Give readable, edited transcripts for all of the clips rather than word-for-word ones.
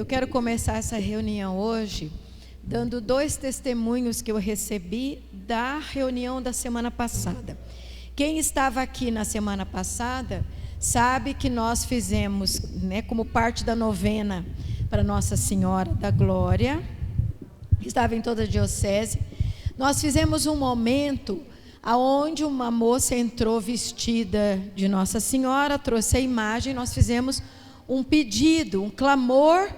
quero começar essa reunião hoje dando 2 testemunhos que eu recebi da reunião da semana passada. Quem estava aqui na semana passada sabe que nós fizemos, como parte da novena para Nossa Senhora da Glória, que estava em toda a diocese, nós fizemos um momento onde uma moça entrou vestida de Nossa Senhora, trouxe a imagem, nós fizemos um pedido, um clamor,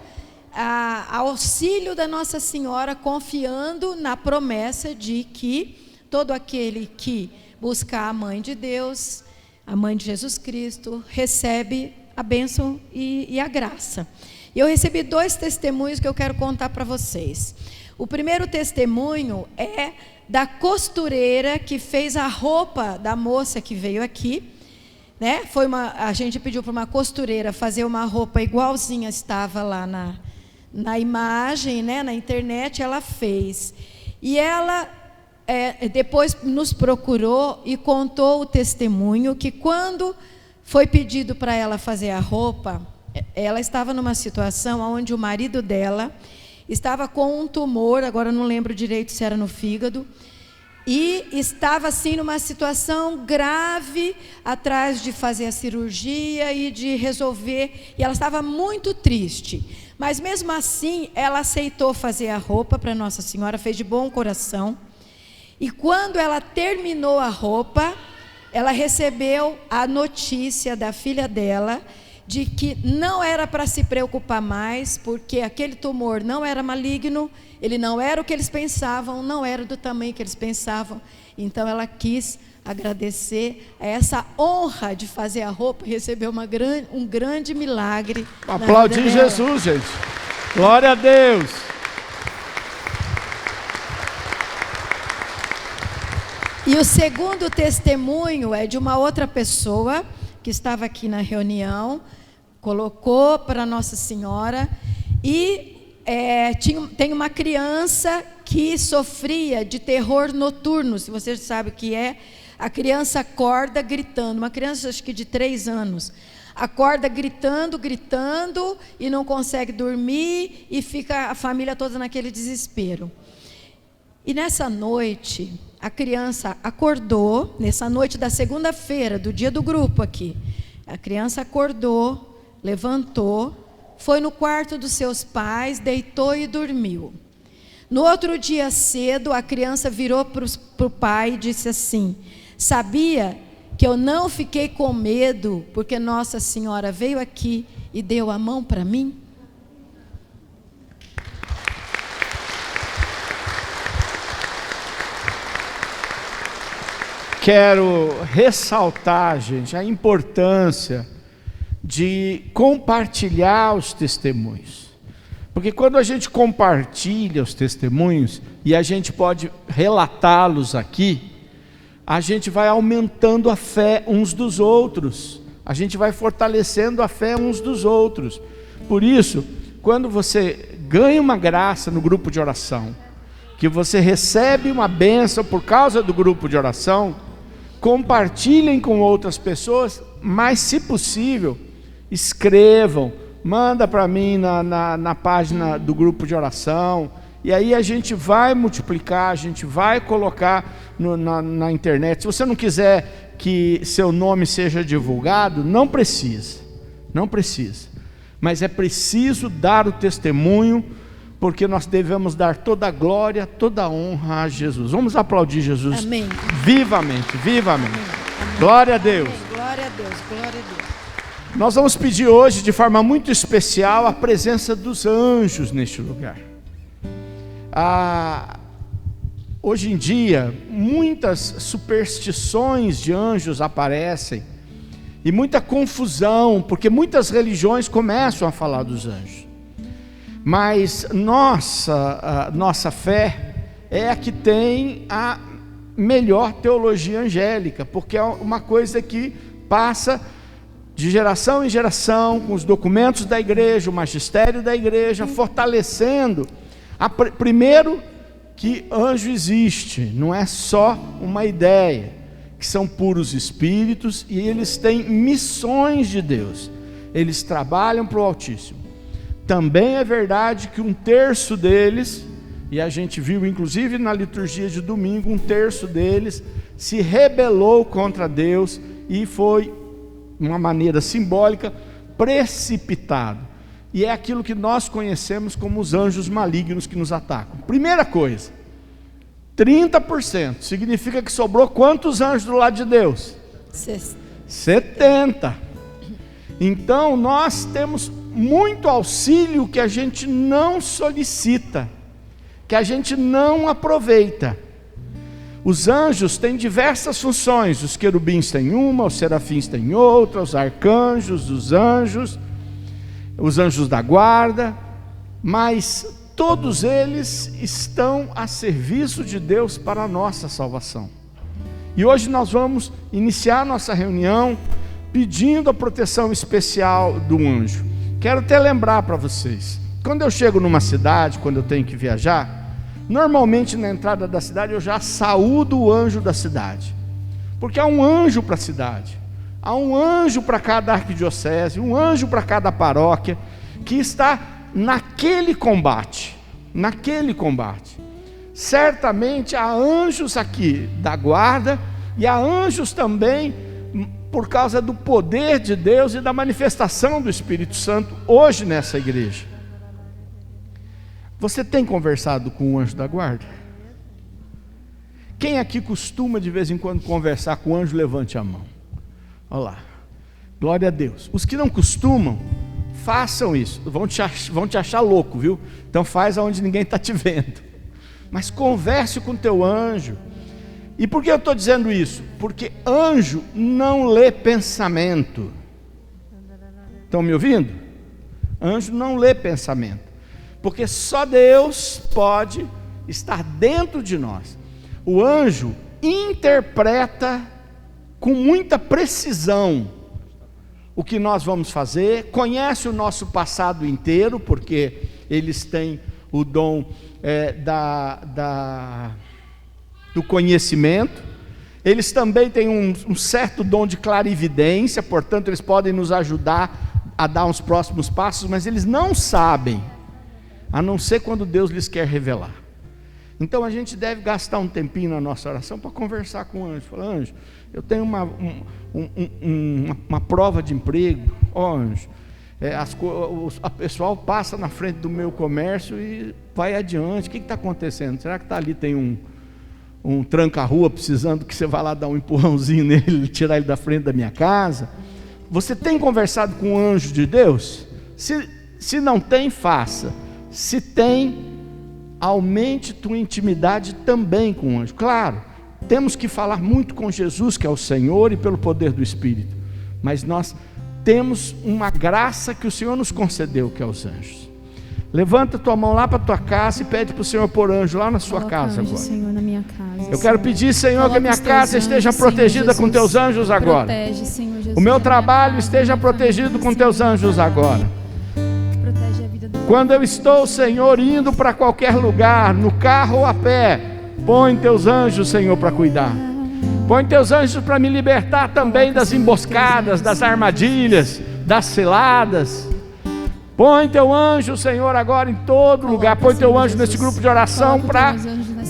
auxílio da Nossa Senhora, confiando na promessa de que todo aquele que buscar a Mãe de Deus, a Mãe de Jesus Cristo, recebe a bênção e a graça. E eu recebi 2 testemunhos que eu quero contar para vocês. O primeiro testemunho é da costureira que fez a roupa da moça que veio aqui. A gente pediu para uma costureira fazer uma roupa igualzinha estava lá na imagem, na internet, ela fez. E ela depois nos procurou e contou o testemunho que quando foi pedido para ela fazer a roupa, ela estava numa situação onde o marido dela estava com um tumor, agora não lembro direito se era no fígado, e estava assim numa situação grave, atrás de fazer a cirurgia e de resolver, e ela estava muito triste, mas mesmo assim ela aceitou fazer a roupa para Nossa Senhora, fez de bom coração, e quando ela terminou a roupa, ela recebeu a notícia da filha dela, de que não era para se preocupar mais, porque aquele tumor não era maligno, ele não era o que eles pensavam, não era do tamanho que eles pensavam. Então ela quis agradecer a essa honra de fazer a roupa, recebeu um grande milagre. Aplaudir Jesus, gente. Glória a Deus. E o segundo testemunho é de uma outra pessoa que estava aqui na reunião, colocou para Nossa Senhora e tem uma criança que sofria de terror noturno, se você sabe o que é, a criança acorda gritando, uma criança acho que de 3 anos, acorda gritando e não consegue dormir e fica a família toda naquele desespero. E nessa noite, a criança acordou, nessa noite da segunda-feira, do dia do grupo aqui, a criança acordou, levantou, foi no quarto dos seus pais, deitou e dormiu. No outro dia cedo, a criança virou para o pai e disse assim: sabia que eu não fiquei com medo, porque Nossa Senhora veio aqui e deu a mão para mim? Quero ressaltar, gente, a importância de compartilhar os testemunhos. Porque quando a gente compartilha os testemunhos, e a gente pode relatá-los aqui, a gente vai aumentando a fé uns dos outros, a gente vai fortalecendo a fé uns dos outros. Por isso, quando você ganha uma graça no grupo de oração, que você recebe uma bênção por causa do grupo de oração, compartilhem com outras pessoas, mas se possível, escrevam, manda para mim na página do grupo de oração, e aí a gente vai multiplicar, a gente vai colocar na internet. Se você não quiser que seu nome seja divulgado, não precisa, mas é preciso dar o testemunho, porque nós devemos dar toda a glória, toda a honra a Jesus. Vamos aplaudir Jesus. Amém. Vivamente. Amém. Glória a Deus. Amém. Glória a Deus, glória a Deus. Nós vamos pedir hoje, de forma muito especial, a presença dos anjos neste lugar. Hoje em dia, muitas superstições de anjos aparecem, e muita confusão, porque muitas religiões começam a falar dos anjos. Mas nossa fé é a que tem a melhor teologia angélica, porque é uma coisa que passa de geração em geração, com os documentos da igreja, o magistério da igreja, fortalecendo, primeiro, que anjo existe, não é só uma ideia, que são puros espíritos, e eles têm missões de Deus, eles trabalham para o Altíssimo. Também é verdade que 1/3 deles, e a gente viu inclusive na liturgia de domingo, 1/3 deles se rebelou contra Deus e foi, de uma maneira simbólica, precipitado. E é aquilo que nós conhecemos como os anjos malignos que nos atacam. Primeira coisa, 30%, significa que sobrou quantos anjos do lado de Deus? 70. Então nós temos muito auxílio que a gente não solicita, que a gente não aproveita. Os anjos têm diversas funções, os querubins têm uma, os serafins têm outra, os arcanjos, os anjos da guarda, mas todos eles estão a serviço de Deus para a nossa salvação. E hoje nós vamos iniciar nossa reunião pedindo a proteção especial do anjo. Quero até lembrar para vocês, quando eu chego numa cidade, quando eu tenho que viajar, normalmente na entrada da cidade eu já saúdo o anjo da cidade, porque há um anjo para a cidade, há um anjo para cada arquidiocese, um anjo para cada paróquia, que está naquele combate. Certamente há anjos aqui da guarda, e há anjos também por causa do poder de Deus e da manifestação do Espírito Santo hoje nessa igreja. Você tem conversado com o anjo da guarda? Quem aqui costuma de vez em quando conversar com o anjo, levante a mão. Olha lá, glória a Deus. Os que não costumam, façam isso. Vão te achar louco, viu? Então faz aonde ninguém está te vendo, mas converse com o teu anjo. E por que eu estou dizendo isso? Porque anjo não lê pensamento. Estão me ouvindo? Anjo não lê pensamento, porque só Deus pode estar dentro de nós. O anjo interpreta com muita precisão o que nós vamos fazer, conhece o nosso passado inteiro, porque eles têm o dom do conhecimento. Eles também têm um certo dom de clarividência, portanto eles podem nos ajudar a dar uns próximos passos, mas eles não sabem, a não ser quando Deus lhes quer revelar. Então a gente deve gastar um tempinho na nossa oração para conversar com o anjo. Falar: anjo, eu tenho uma prova de emprego. Ó, anjo, a pessoal passa na frente do meu comércio e vai adiante. O que está acontecendo? Será que está ali, tem um tranca-rua precisando que você vá lá dar um empurrãozinho nele, tirar ele da frente da minha casa? Você tem conversado com o anjo de Deus? Se não tem, faça. Se tem, aumente tua intimidade também com o anjo. Claro, temos que falar muito com Jesus, que é o Senhor, e pelo poder do Espírito, mas nós temos uma graça que o Senhor nos concedeu, que é os anjos. Levanta tua mão lá para tua casa e pede para o Senhor pôr anjo lá na sua casa agora. Senhor, na minha casa. Eu quero pedir, Senhor, que a minha casa esteja protegida com teus anjos agora. Protege, Senhor Jesus, o meu trabalho esteja protegido com teus anjos agora. Protege a vida do... Quando eu estou, Senhor, indo para qualquer lugar, no carro ou a pé, põe teus anjos, Senhor, para cuidar. Põe teus anjos para me libertar também das emboscadas, das armadilhas, das ciladas. Põe teu anjo, Senhor, agora em todo lugar. Põe teu anjo nesse grupo de oração para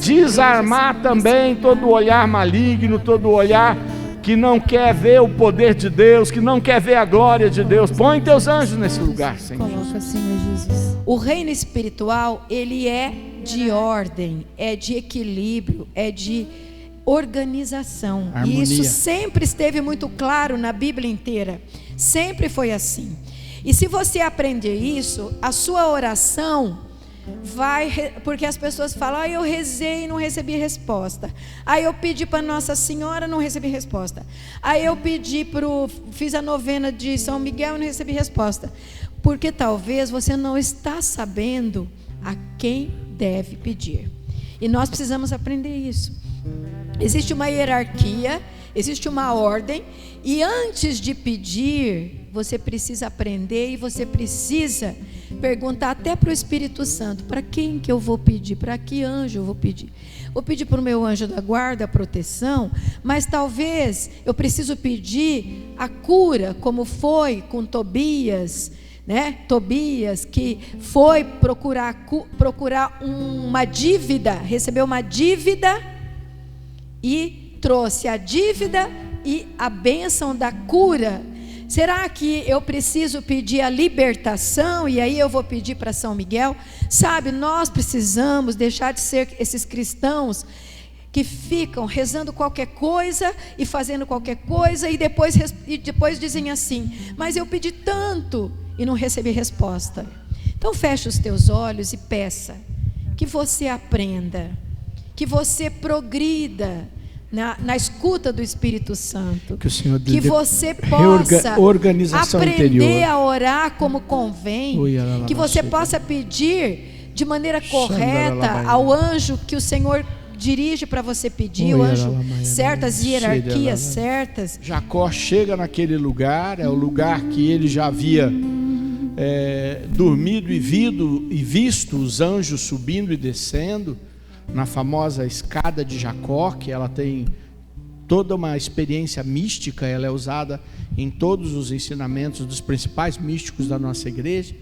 desarmar também todo olhar maligno, todo olhar que não quer ver o poder de Deus, que não quer ver a glória de Deus. Põe teus anjos nesse lugar, Senhor. Coloca, Senhor Jesus. O reino espiritual, ele é de ordem, é de equilíbrio, é de organização. Harmonia. E isso sempre esteve muito claro na Bíblia inteira. Sempre foi assim. E se você aprender isso, a sua oração vai... Porque as pessoas falam: eu rezei e não recebi resposta. Aí eu pedi para Nossa Senhora, não recebi resposta. Aí eu fiz a novena de São Miguel e não recebi resposta. Porque talvez você não está sabendo a quem deve pedir. E nós precisamos aprender isso. Existe uma hierarquia, existe uma ordem, e antes de pedir, você precisa aprender e você precisa perguntar até para o Espírito Santo: para quem que eu vou pedir? Para que anjo eu vou pedir? Vou pedir para o meu anjo da guarda, a proteção, mas talvez eu preciso pedir a cura, como foi com Tobias, né? Tobias, que foi procurar uma dívida, recebeu uma dívida e trouxe a dívida e a bênção da cura. Será que eu preciso pedir a libertação e aí eu vou pedir para São Miguel? Sabe, nós precisamos deixar de ser esses cristãos que ficam rezando qualquer coisa e fazendo qualquer coisa e depois dizem assim: mas eu pedi tanto e não recebi resposta. Então feche os teus olhos e peça que você aprenda, que você progrida na escuta do Espírito Santo, que o Senhor que você possa aprender interior. a orar como convém, que você possa pedir de maneira correta ao anjo que o Senhor dirige para você pedir, o anjo certas hierarquias certas. Jacó chega naquele lugar, é o lugar que ele já havia dormido e visto os anjos subindo e descendo, na famosa escada de Jacó, que ela tem toda uma experiência mística, ela é usada em todos os ensinamentos dos principais místicos da nossa igreja.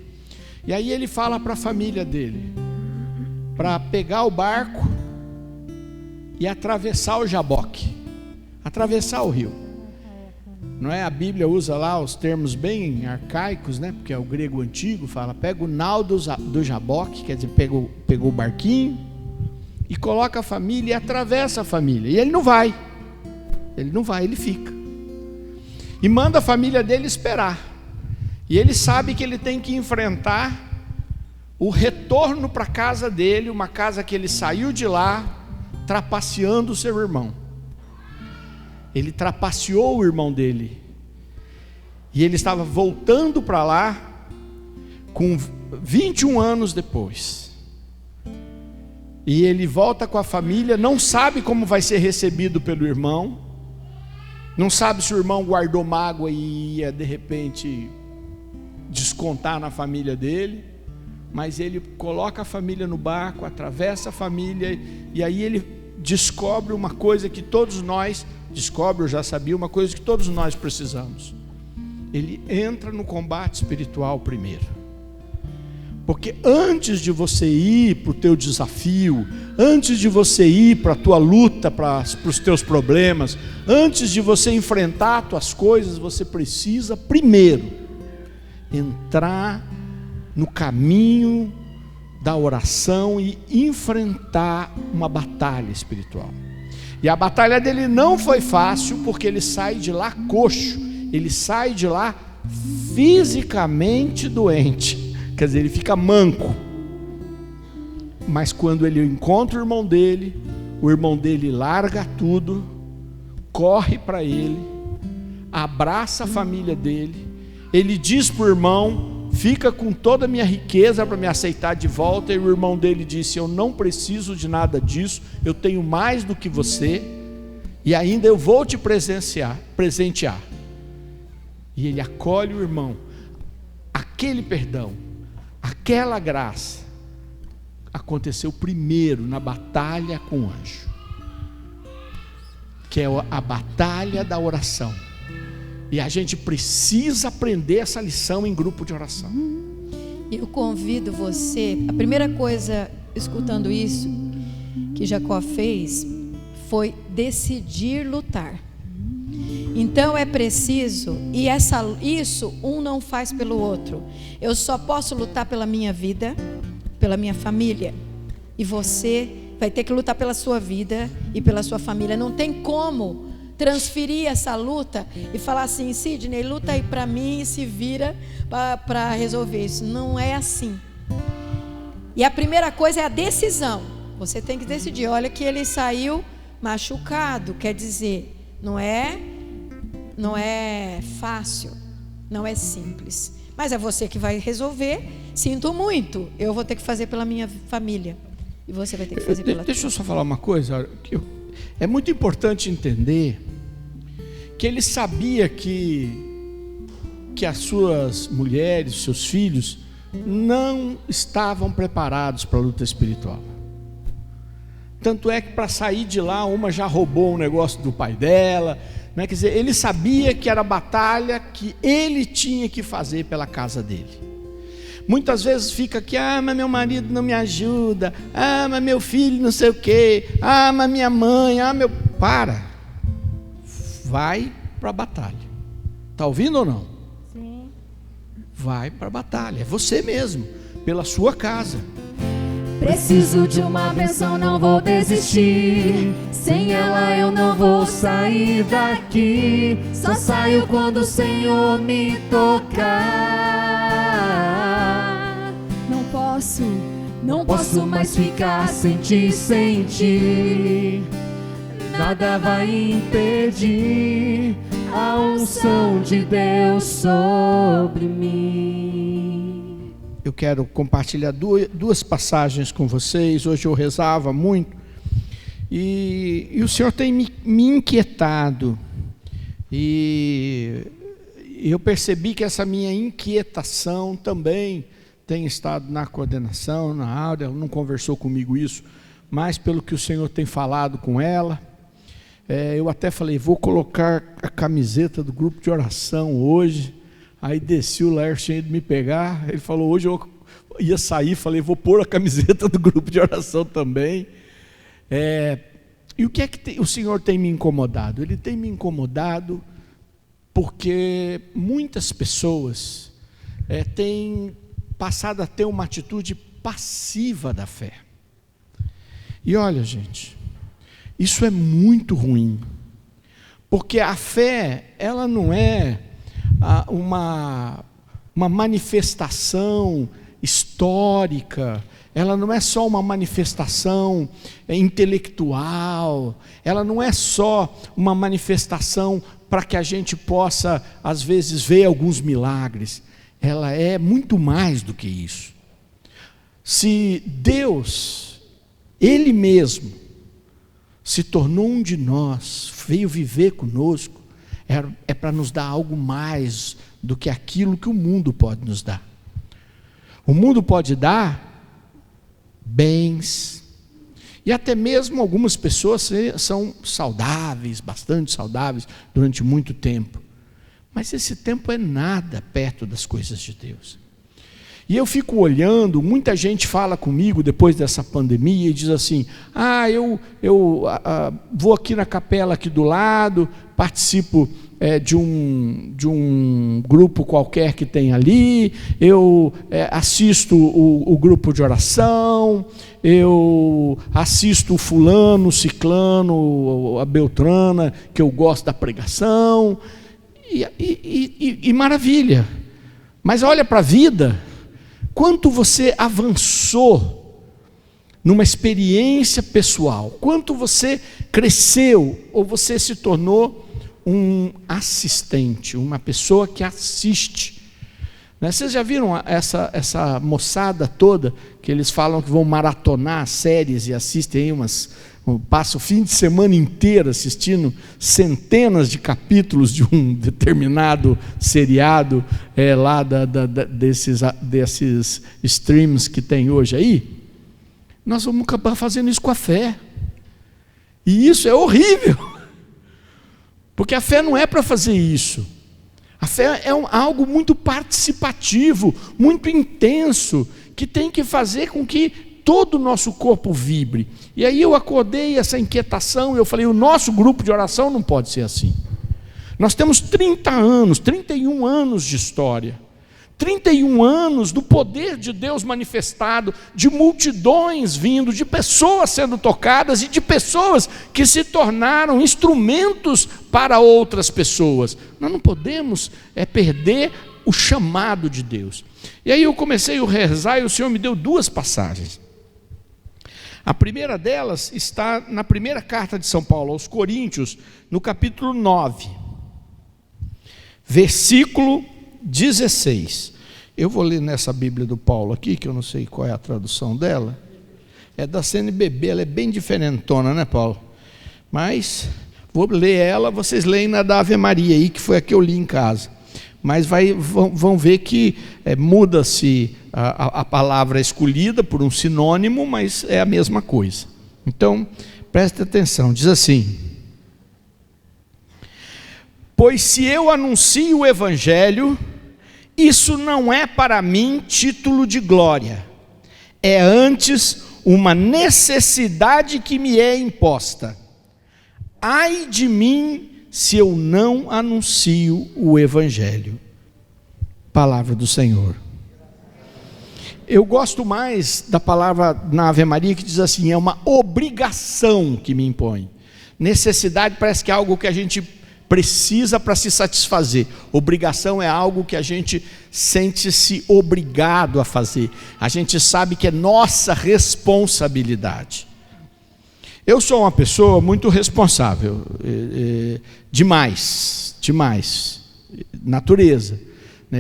E aí ele fala para a família dele, para pegar o barco e atravessar o Jaboque, atravessar o rio. Não é? A Bíblia usa lá os termos bem arcaicos, né? Porque é o grego antigo, fala, pega o nau do Jaboque, quer dizer, pegou o barquinho, e coloca a família e atravessa a família. E ele não vai, ele fica. E manda a família dele esperar. E ele sabe que ele tem que enfrentar o retorno para a casa dele, uma casa que ele saiu de lá, trapaceando o seu irmão. Ele trapaceou o irmão dele. E ele estava voltando para lá com 21 anos depois. E ele volta com a família, não sabe como vai ser recebido pelo irmão, não sabe se o irmão guardou mágoa e ia de repente descontar na família dele, mas ele coloca a família no barco, atravessa a família, e aí ele descobre uma coisa que todos nós, eu já sabia, uma coisa que todos nós precisamos. Ele entra no combate espiritual primeiro. Porque antes de você ir para o teu desafio, antes de você ir para a tua luta, para os teus problemas, antes de você enfrentar as tuas coisas, você precisa primeiro entrar no caminho da oração e enfrentar uma batalha espiritual. E a batalha dele não foi fácil, porque ele sai de lá coxo, ele sai de lá fisicamente doente. Quer dizer, ele fica manco. Mas quando ele encontra o irmão dele larga tudo, corre para ele, abraça a família dele. Ele diz para o irmão: fica com toda a minha riqueza para me aceitar de volta. E o irmão dele disse: eu não preciso de nada disso, eu tenho mais do que você, e ainda eu vou te presentear. E ele acolhe o irmão. Aquele perdão, aquela graça aconteceu primeiro na batalha com o anjo, que é a batalha da oração. E a gente precisa aprender essa lição em grupo de oração. Eu convido você, a primeira coisa, escutando isso, que Jacó fez, foi decidir lutar. Então é preciso, e isso um não faz pelo outro. Eu só posso lutar pela minha vida, pela minha família, e você vai ter que lutar pela sua vida e pela sua família. Não tem como transferir essa luta e falar assim: Sidney, luta aí para mim e se vira para resolver isso. Não é assim. E a primeira coisa é a decisão. Você tem que decidir. Olha que ele saiu machucado, quer dizer, não é fácil, não é simples, mas é você que vai resolver. Sinto muito, eu vou ter que fazer pela minha família e você vai ter que fazer pela Deixa eu só falar uma coisa, é muito importante entender que ele sabia que as suas mulheres, seus filhos não estavam preparados para a luta espiritual. Tanto é que para sair de lá, uma já roubou um negócio do pai dela, né? Quer dizer, ele sabia que era a batalha que ele tinha que fazer pela casa dele. muitas vezes fica aqui, mas meu marido não me ajuda, mas meu filho não sei o quê, mas minha mãe, Para, vai para a batalha. Está ouvindo ou não? Sim. Vai para a batalha, é você mesmo, pela sua casa. Preciso de uma bênção, não vou desistir. Sem ela eu não vou sair daqui. Só saio quando o Senhor me tocar. Não posso mais ficar sem ti. Nada vai impedir a unção de Deus sobre mim. Eu quero compartilhar duas passagens com vocês. Hoje eu rezava muito e o Senhor tem me inquietado, e eu percebi que essa minha inquietação também tem estado na coordenação, na Áurea. Ela não conversou comigo isso, mas pelo que o Senhor tem falado com ela, eu até falei, vou colocar a camiseta do grupo de oração hoje. Aí desci, o Laércio tinha ido me pegar, ele falou, hoje eu ia sair, falei, vou pôr a camiseta do grupo de oração também. E o que é que o Senhor tem me incomodado? Ele tem me incomodado porque muitas pessoas têm passado a ter uma atitude passiva da fé. E olha, gente, isso é muito ruim, porque a fé, ela não é uma manifestação histórica, ela não é só uma manifestação intelectual, ela não é só uma manifestação para que a gente possa, às vezes, ver alguns milagres. Ela é muito mais do que isso. Se Deus, Ele mesmo, se tornou um de nós, veio viver conosco, é para nos dar algo mais do que aquilo que o mundo pode nos dar. O mundo pode dar bens, e até mesmo algumas pessoas são saudáveis, bastante saudáveis, durante muito tempo. Mas esse tempo é nada perto das coisas de Deus. E eu fico olhando, muita gente fala comigo depois dessa pandemia e diz assim, eu vou aqui na capela aqui do lado, participo de um grupo qualquer que tem ali, eu assisto o grupo de oração, eu assisto o fulano, o ciclano, a beltrana, que eu gosto da pregação, e maravilha. Mas olha para a vida, quanto você avançou numa experiência pessoal, quanto você cresceu, ou você se tornou um assistente, uma pessoa que assiste. Vocês já viram essa moçada toda, que eles falam que vão maratonar séries e assistem aí passa o fim de semana inteiro assistindo centenas de capítulos de um determinado seriado lá desses streams que tem hoje aí? Nós vamos acabar fazendo isso com a fé, e isso é horrível, porque a fé não é para fazer isso. A fé é algo muito participativo, muito intenso, que tem que fazer com que todo o nosso corpo vibre. E aí eu acordei essa inquietação, eu falei, o nosso grupo de oração não pode ser assim. Nós temos 31 anos de história, 31 anos do poder de Deus manifestado, de multidões vindo, de pessoas sendo tocadas e de pessoas que se tornaram instrumentos para outras pessoas. Nós não podemos perder o chamado de Deus. E aí eu comecei a rezar e o Senhor me deu duas passagens. A primeira delas está na primeira carta de São Paulo aos Coríntios, no capítulo 9, versículo 16. Eu vou ler nessa Bíblia do Paulo aqui, que eu não sei qual é a tradução dela. É da CNBB, ela é bem diferentona, né, Paulo? Mas vou ler ela, vocês leem na da Ave Maria aí, que foi a que eu li em casa. Mas vão ver que muda-se a palavra escolhida por um sinônimo, mas é a mesma coisa. Então, preste atenção, diz assim: pois se eu anuncio o Evangelho isso não é para mim título de glória, é antes uma necessidade que me é imposta. Ai de mim se eu não anuncio o Evangelho. Palavra do Senhor. Eu gosto mais da palavra na Ave Maria que diz assim, é uma obrigação que me impõe. Necessidade parece que é algo que a gente precisa para se satisfazer. Obrigação é algo que a gente sente-se obrigado a fazer. A gente sabe que é nossa responsabilidade. Eu sou uma pessoa muito responsável, demais, natureza.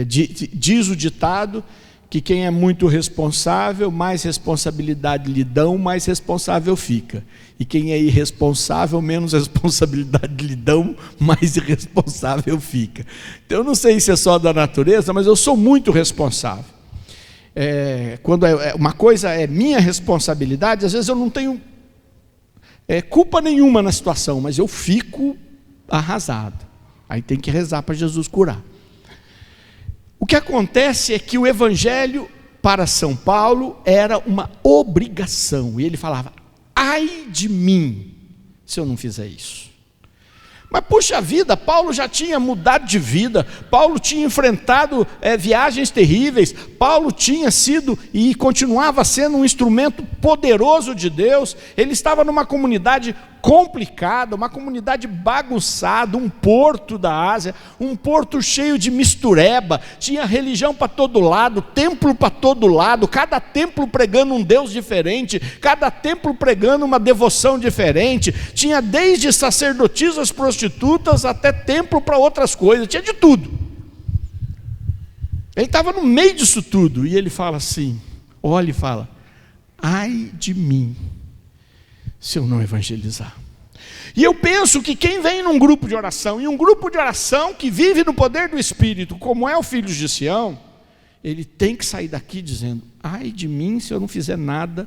Diz o ditado que quem é muito responsável, mais responsabilidade lhe dão, mais responsável fica. E quem é irresponsável, menos responsabilidade lhe dão, mais irresponsável fica. Então eu não sei se é só da natureza, mas eu sou muito responsável. Quando uma coisa é minha responsabilidade, às vezes eu não tenho culpa nenhuma na situação, mas eu fico arrasado. Aí tem que rezar para Jesus curar. O que acontece é que o Evangelho para São Paulo era uma obrigação. E ele falava, ai de mim se eu não fizer isso. Mas puxa vida, Paulo já tinha mudado de vida, Paulo tinha enfrentado viagens terríveis, Paulo tinha sido e continuava sendo um instrumento poderoso de Deus, ele estava numa comunidade complicada, uma comunidade bagunçada, um porto da Ásia, um porto cheio de mistureba, tinha religião para todo lado, templo para todo lado, cada templo pregando um Deus diferente, cada templo pregando uma devoção diferente, tinha desde sacerdotisas prostitutas até templo para outras coisas, tinha de tudo. Ele estava no meio disso tudo, e ele fala assim, olha e fala, ai de mim, se eu não evangelizar. E eu penso que quem vem num grupo de oração, e um grupo de oração que vive no poder do Espírito, como é o Filhos de Sião, ele tem que sair daqui dizendo, ai de mim se eu não fizer nada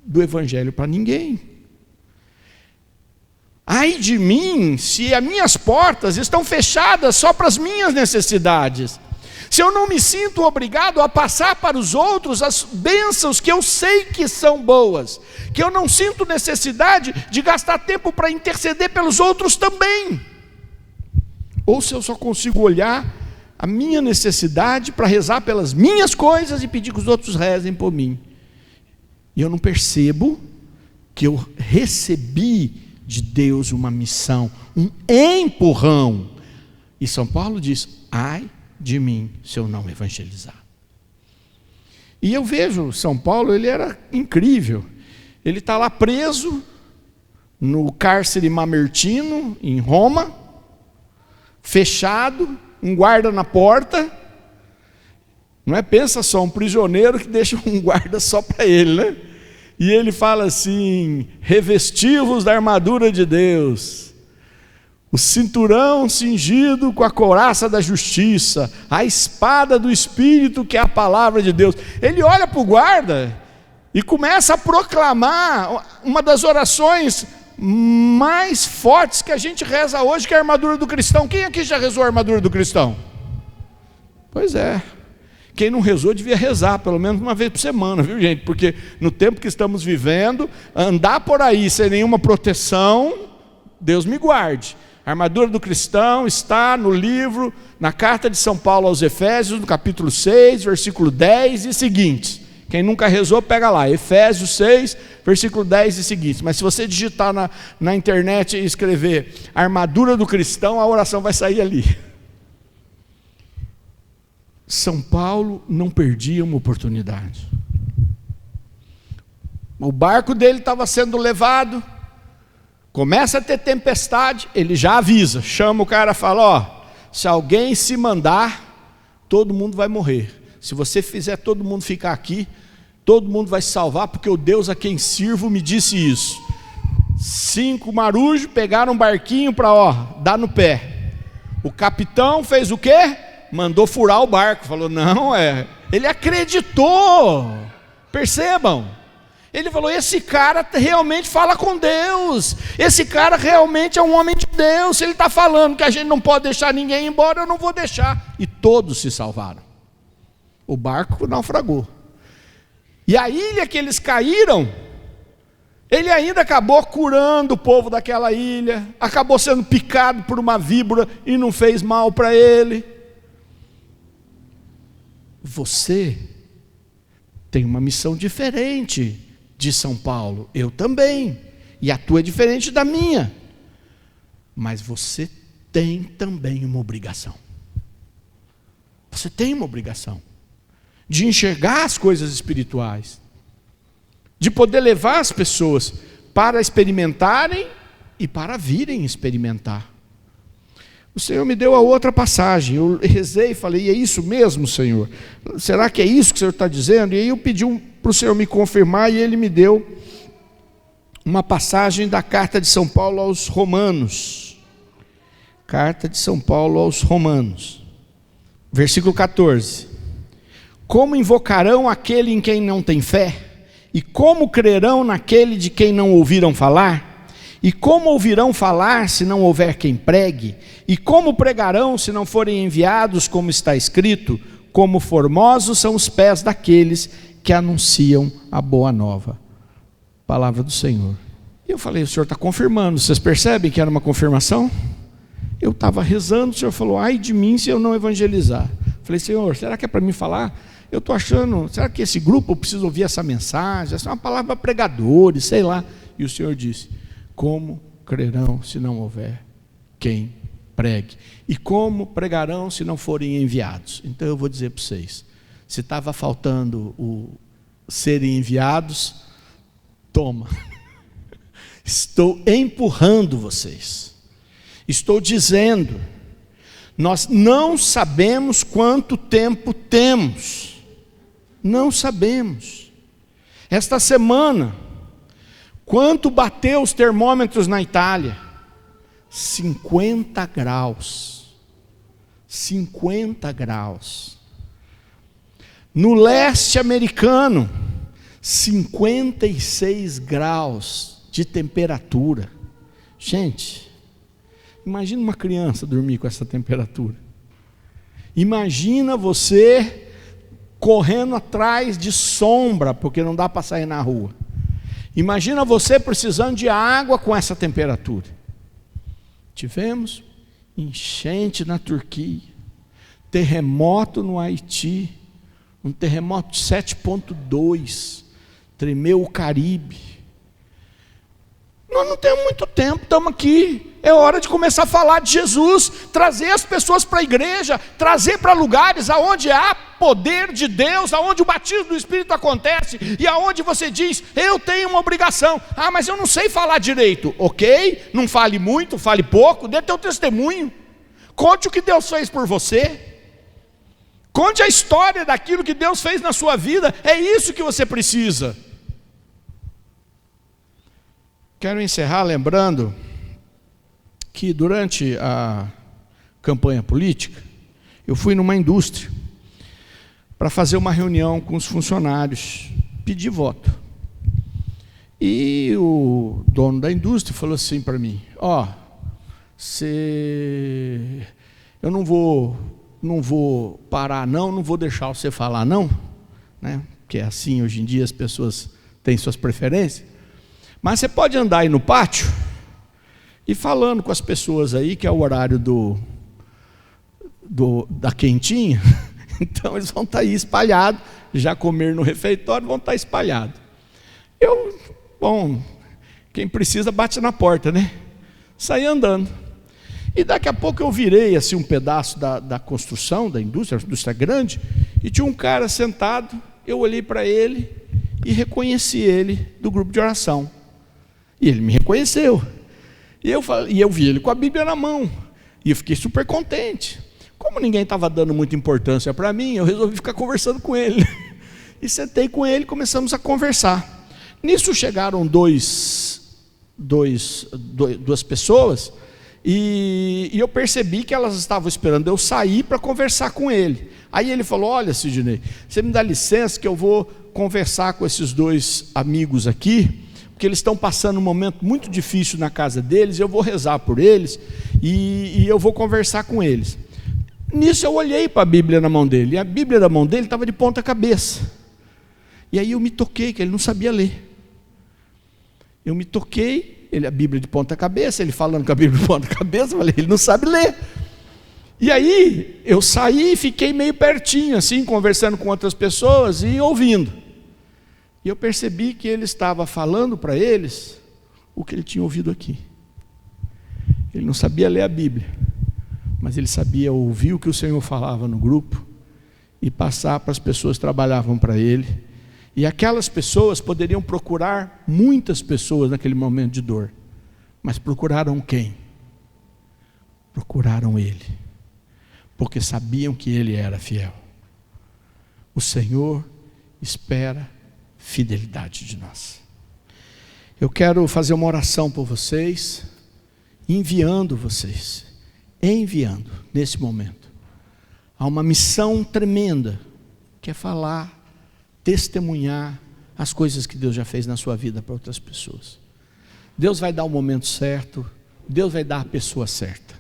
do Evangelho para ninguém. Ai de mim se as minhas portas estão fechadas só para as minhas necessidades. Se eu não me sinto obrigado a passar para os outros as bênçãos que eu sei que são boas, que eu não sinto necessidade de gastar tempo para interceder pelos outros também, ou se eu só consigo olhar a minha necessidade para rezar pelas minhas coisas e pedir que os outros rezem por mim, e eu não percebo que eu recebi de Deus uma missão, um empurrão, e São Paulo diz, ai de mim se eu não evangelizar. E eu vejo São Paulo, ele era incrível, ele está lá preso no cárcere Mamertino em Roma, fechado, um guarda na porta, não é, pensa só, um prisioneiro que deixa um guarda só para ele, né? E ele fala assim, revesti-vos da armadura de Deus, o cinturão cingido com a couraça da justiça, a espada do Espírito que é a palavra de Deus. Ele olha para o guarda e começa a proclamar uma das orações mais fortes que a gente reza hoje, que é a armadura do cristão. Quem aqui já rezou a armadura do cristão? Pois é, quem não rezou devia rezar pelo menos uma vez por semana, viu gente? Porque no tempo que estamos vivendo, andar por aí sem nenhuma proteção, Deus me guarde. A armadura do cristão está no livro, na carta de São Paulo aos Efésios, no capítulo 6, versículo 10 e seguintes. Quem nunca rezou, pega lá, Efésios 6, versículo 10 e seguintes. Mas se você digitar na internet e escrever armadura do cristão, a oração vai sair ali. São Paulo não perdia uma oportunidade. O barco dele estava sendo levado, começa a ter tempestade, ele já avisa, chama o cara e fala, ó, se alguém se mandar, todo mundo vai morrer. Se você fizer todo mundo ficar aqui, todo mundo vai se salvar, porque o Deus a quem sirvo me disse isso. 5 marujos pegaram um barquinho para dar no pé. O capitão fez o quê? Mandou furar o barco, falou, não, ele acreditou, percebam. Ele falou, esse cara realmente fala com Deus, esse cara realmente é um homem de Deus, se ele está falando que a gente não pode deixar ninguém embora, eu não vou deixar. E todos se salvaram. O barco naufragou. E a ilha que eles caíram, ele ainda acabou curando o povo daquela ilha, acabou sendo picado por uma víbora e não fez mal para ele. Você tem uma missão diferente de São Paulo, eu também, e a tua é diferente da minha, mas você tem também uma obrigação. Você tem uma obrigação de enxergar as coisas espirituais, de poder levar as pessoas para experimentarem e para virem experimentar. O Senhor me deu a outra passagem, eu rezei e falei, é isso mesmo, Senhor? Será que é isso que o Senhor está dizendo? E aí eu pedi para o Senhor me confirmar, e Ele me deu uma passagem da carta de São Paulo aos Romanos. Carta de São Paulo aos Romanos, versículo 14. Como invocarão aquele em quem não tem fé? E como crerão naquele de quem não ouviram falar? E como ouvirão falar se não houver quem pregue? E como pregarão se não forem enviados, como está escrito? Como formosos são os pés daqueles que anunciam a boa nova. Palavra do Senhor. E eu falei, o Senhor está confirmando. Vocês percebem que era uma confirmação? Eu estava rezando, o Senhor falou, ai de mim se eu não evangelizar. Falei, Senhor, será que é para mim falar? Eu estou achando, será que esse grupo precisa ouvir essa mensagem? Essa é uma palavra para pregadores, sei lá. E o Senhor disse, como crerão se não houver quem pregue? E como pregarão se não forem enviados? Então eu vou dizer para vocês, se estava faltando o serem enviados, toma. Estou empurrando vocês. Estou dizendo, nós não sabemos quanto tempo temos. Não sabemos. Esta semana, quanto bateu os termômetros na Itália? 50 graus. 50 graus. No leste americano, 56 graus de temperatura. Gente, imagina uma criança dormir com essa temperatura. Imagina você correndo atrás de sombra, porque não dá para sair na rua. Imagina você precisando de água com essa temperatura. Tivemos enchente na Turquia, terremoto no Haiti, um terremoto de 7,2, tremeu o Caribe. Nós não temos muito tempo, estamos aqui, é hora de começar a falar de Jesus, trazer as pessoas para a igreja, trazer para lugares aonde há poder de Deus, aonde o batismo do Espírito acontece, e aonde você diz, eu tenho uma obrigação, mas eu não sei falar direito, ok, não fale muito, fale pouco, dê teu testemunho, conte o que Deus fez por você, conte a história daquilo que Deus fez na sua vida, é isso que você precisa. Quero encerrar lembrando que durante a campanha política, eu fui numa indústria para fazer uma reunião com os funcionários, pedir voto. E o dono da indústria falou assim para mim, eu não vou parar não vou deixar você falar não, né? Porque é assim hoje em dia as pessoas têm suas preferências. Mas você pode andar aí no pátio e falando com as pessoas aí, que é o horário da quentinha, então eles vão estar aí espalhados, já comer no refeitório, vão estar espalhados. Quem precisa bate na porta, né? Saí andando. E daqui a pouco eu virei assim um pedaço da construção, da indústria, a indústria grande, e tinha um cara sentado, eu olhei para ele e reconheci ele do grupo de oração. E ele me reconheceu. E eu vi ele com a Bíblia na mão. E eu fiquei super contente. Como ninguém estava dando muita importância para mim, eu resolvi ficar conversando com ele. E sentei com ele e começamos a conversar. Nisso chegaram duas pessoas, e eu percebi que elas estavam esperando eu sair para conversar com ele. Aí ele falou, olha Sidney, você me dá licença que eu vou conversar com esses dois amigos aqui, porque eles estão passando um momento muito difícil na casa deles, eu vou rezar por eles, e eu vou conversar com eles. Nisso eu olhei para a Bíblia na mão dele, e a Bíblia na mão dele estava de ponta cabeça. E aí eu me toquei, que ele não sabia ler. Eu me toquei, a Bíblia de ponta cabeça, ele falando com a Bíblia de ponta cabeça, eu falei, ele não sabe ler. E aí eu saí e fiquei meio pertinho, assim, conversando com outras pessoas e ouvindo. E eu percebi que ele estava falando para eles o que ele tinha ouvido aqui. Ele não sabia ler a Bíblia, mas ele sabia ouvir o que o Senhor falava no grupo e passar para as pessoas que trabalhavam para ele. E aquelas pessoas poderiam procurar muitas pessoas naquele momento de dor, mas procuraram quem? Procuraram ele, porque sabiam que ele era fiel. O Senhor espera fidelidade de nós. Eu quero fazer uma oração por vocês, enviando nesse momento. Há uma missão tremenda, que é falar, testemunhar as coisas que Deus já fez na sua vida para outras pessoas. Deus vai dar o momento certo, Deus vai dar a pessoa certa.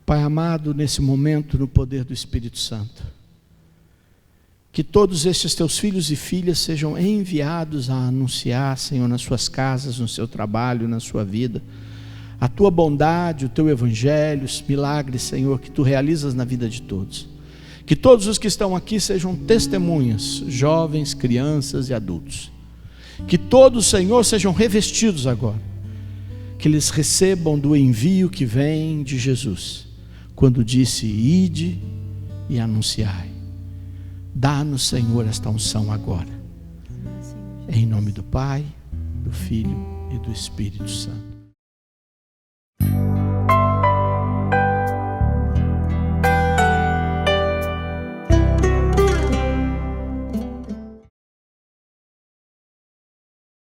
Pai amado, nesse momento, no poder do Espírito Santo, que todos estes teus filhos e filhas sejam enviados a anunciar, Senhor, nas suas casas, no seu trabalho, na sua vida, a tua bondade, o teu evangelho, os milagres, Senhor, que tu realizas na vida de todos. Que todos os que estão aqui sejam testemunhas, jovens, crianças e adultos. Que todos, Senhor, sejam revestidos agora. Que eles recebam do envio que vem de Jesus, quando disse, ide e anunciai. Dá-nos, Senhor, esta unção agora. Em nome do Pai, do Filho e do Espírito Santo.